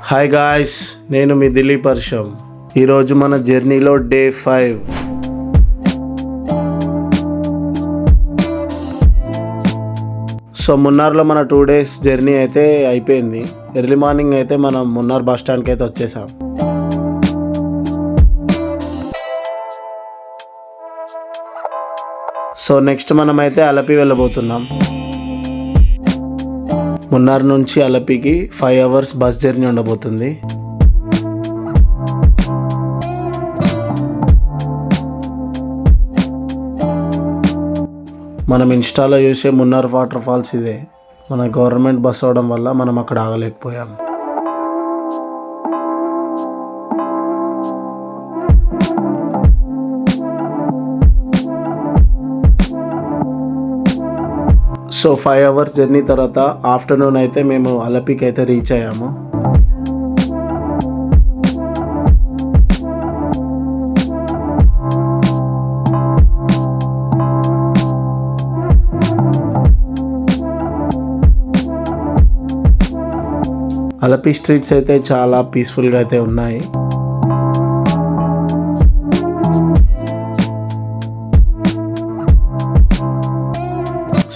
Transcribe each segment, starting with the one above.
Hi guys, నేను మీ దిలీప్ హర్షం. ఈరోజు మన జర్నీలో డే 5. సో మున్నార్లో మన 2 days జర్నీ అయితే అయిపోయింది. ఎర్లీ మార్నింగ్ అయితే మనం మున్నార్ బస్ స్టాండ్కి అయితే వచ్చేసాం. సో నెక్స్ట్ మనం అయితే అలపి వెళ్ళబోతున్నాం. మున్నార్ నుంచి అలపికి 5 hours బస్ జర్నీ ఉండబోతుంది. మనం ఇన్స్టాలో చూసే మున్నార్ వాటర్ ఫాల్స్ ఇదే. మన గవర్నమెంట్ బస్ అవడం వల్ల మనం అక్కడ ఆగలేకపోయాం. సో 5 hours జర్నీ తర్వాత ఆఫ్టర్నూన్ అయితే మేము అలపికి అయితే రీచ్ అయ్యాము. అలపి స్ట్రీట్స్ అయితే చాలా పీస్ఫుల్గా అయితే ఉన్నాయి.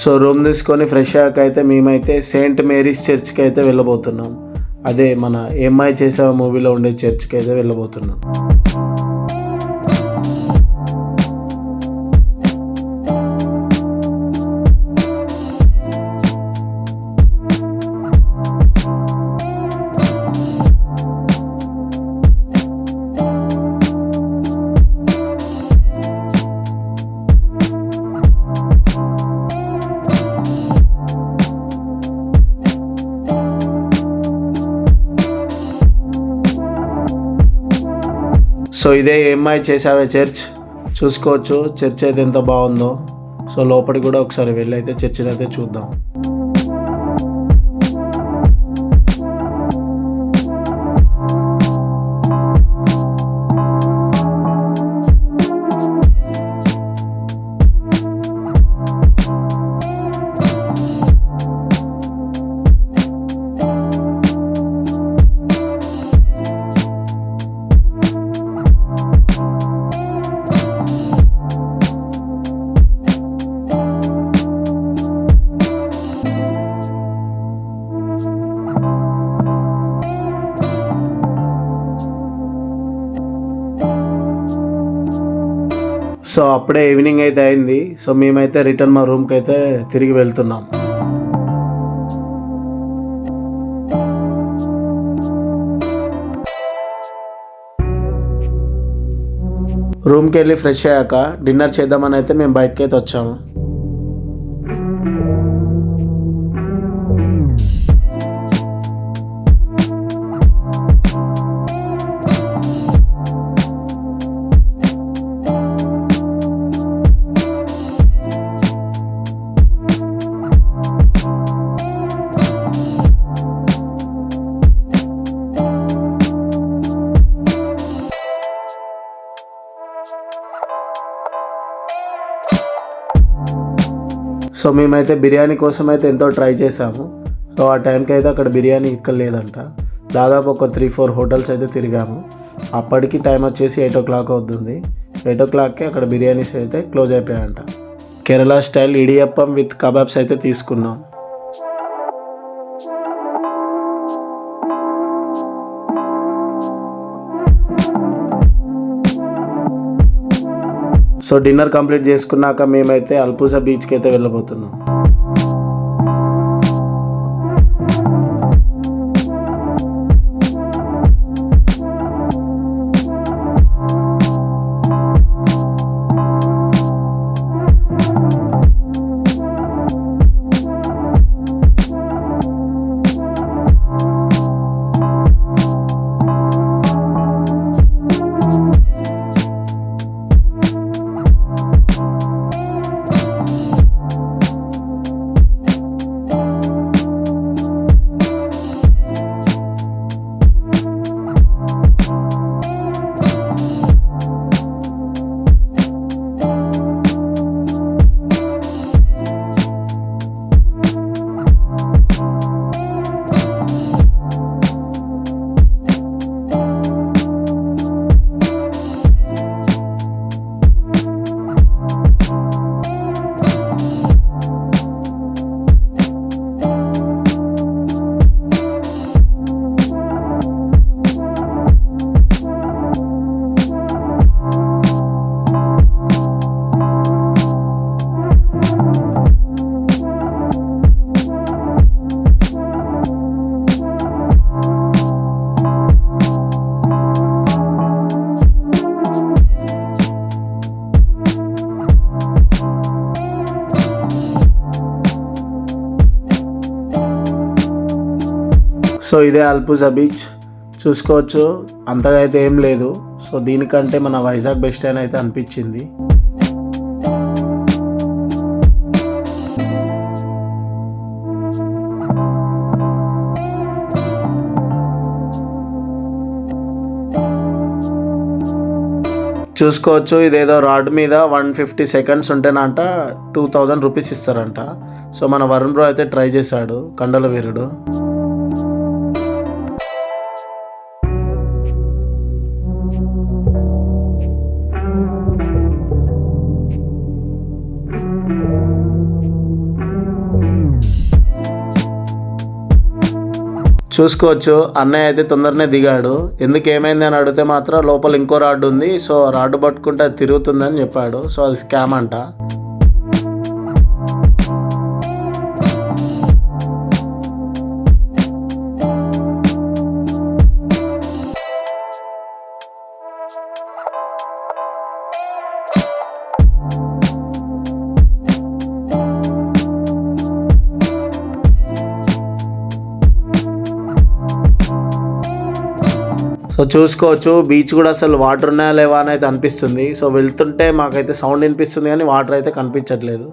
సో రూమ్ తీసుకొని ఫ్రెష్ అయ్యాక అయితే మేమైతే సెయింట్ మేరీస్ చర్చ్కి అయితే వెళ్ళబోతున్నాం. అదే మన ఏమై చేసావా మూవీలో ఉండే చర్చ్కి అయితే వెళ్ళబోతున్నాం. సో ఇదే ఏమై చేసావే చర్చ్, చూసుకోవచ్చు. చర్చ్ అయితే ఎంత బాగుందో. సో లోపలికి కూడా ఒకసారి వెళ్ళి అయితే చర్చిని అయితే చూద్దాం. సో అప్పుడే ఈవినింగ్ అయితే అయింది. సో మేమైతే రిటర్న్ మా రూమ్కి అయితే తిరిగి వెళ్తున్నాం. రూమ్కి వెళ్ళి ఫ్రెష్ అయ్యాక డిన్నర్ చేద్దామని అయితే మేము బయటకి అయితే వచ్చాము. సో మేమైతే బిర్యానీ కోసం అయితే ఎంతో ట్రై చేసాము. సో ఆ టైంకి అయితే అక్కడ బిర్యానీ ఇక్కడ లేదంట. దాదాపు ఒక 3-4 హోటల్స్ అయితే తిరిగాము. అప్పటికి టైం వచ్చేసి 8 o'clock అవుతుంది. 8 o'clockకి అక్కడ బిర్యానీస్ అయితే క్లోజ్ అయిపోయాయంట. Kerala style idiyappam with kebabs అయితే తీసుకున్నాం. సో డిన్నర్ కంప్లీట్ చేసుకున్నాక మేమైతే అల్పుసా బీచ్కి అయితే వెళ్ళబోతున్నాం. సో ఇదే అల్పుజా బీచ్ చూసుకోవచ్చు. అంతగా అయితే ఏం లేదు. సో దీనికంటే మన వైజాగ్ బెస్ట్ అని అయితే అనిపించింది. చూసుకోవచ్చు, ఇదేదో రాడ్ మీద 150 సెకండ్స్ ఉంటేనంట 2000 రూపీస్ ఇస్తారంట. సో మన వరుణ్ బ్రో అయితే ట్రై చేశాడు, కండల వీరుడు. చూసుకోవచ్చు, అన్నయ్య అయితే తొందరనే దిగాడు. ఎందుకు ఏమైంది అని అడిగితే మాత్రం లోపల ఇంకో రాడ్ ఉంది, సో రాడ్ పట్టుకుంటే అది తిరుగుతుందని చెప్పాడు. సో అది స్కామ్ అంట. సో చూసుకోవచ్చు, బీచ్ కూడా అసలు వాటర్ ఉన్నాయా లేవా అని అయితే అనిపిస్తుంది. సో వెళ్తుంటే మాకైతే సౌండ్ వినిపిస్తుంది కానీ వాటర్ అయితే కనిపించట్లేదు.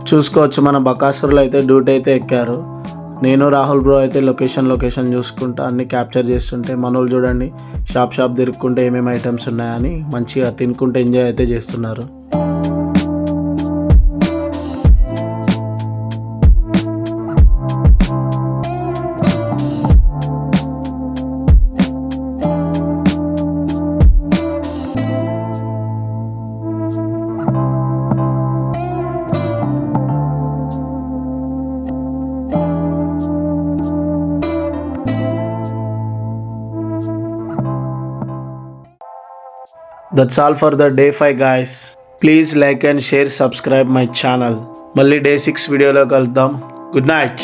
చూసుకోవచ్చు, మన బకాసురులు అయితే డ్యూటీ అయితే ఎక్కారు. నేను రాహుల్ బ్రో అయితే లొకేషన్ చూసుకుంటా అన్ని క్యాప్చర్ చేస్తుంటే, మనోళ్ళు చూడండి షాప్ తిరుక్కుంటే ఏమేమి ఐటమ్స్ ఉన్నాయని మంచిగా తినుకుంటే ఎంజాయ్ అయితే చేస్తున్నారు. That's all for the day 5 guys. Please like and share, subscribe my channel. మళ్ళీ day 6 వీడియోలో కలుద్దాం. Good night.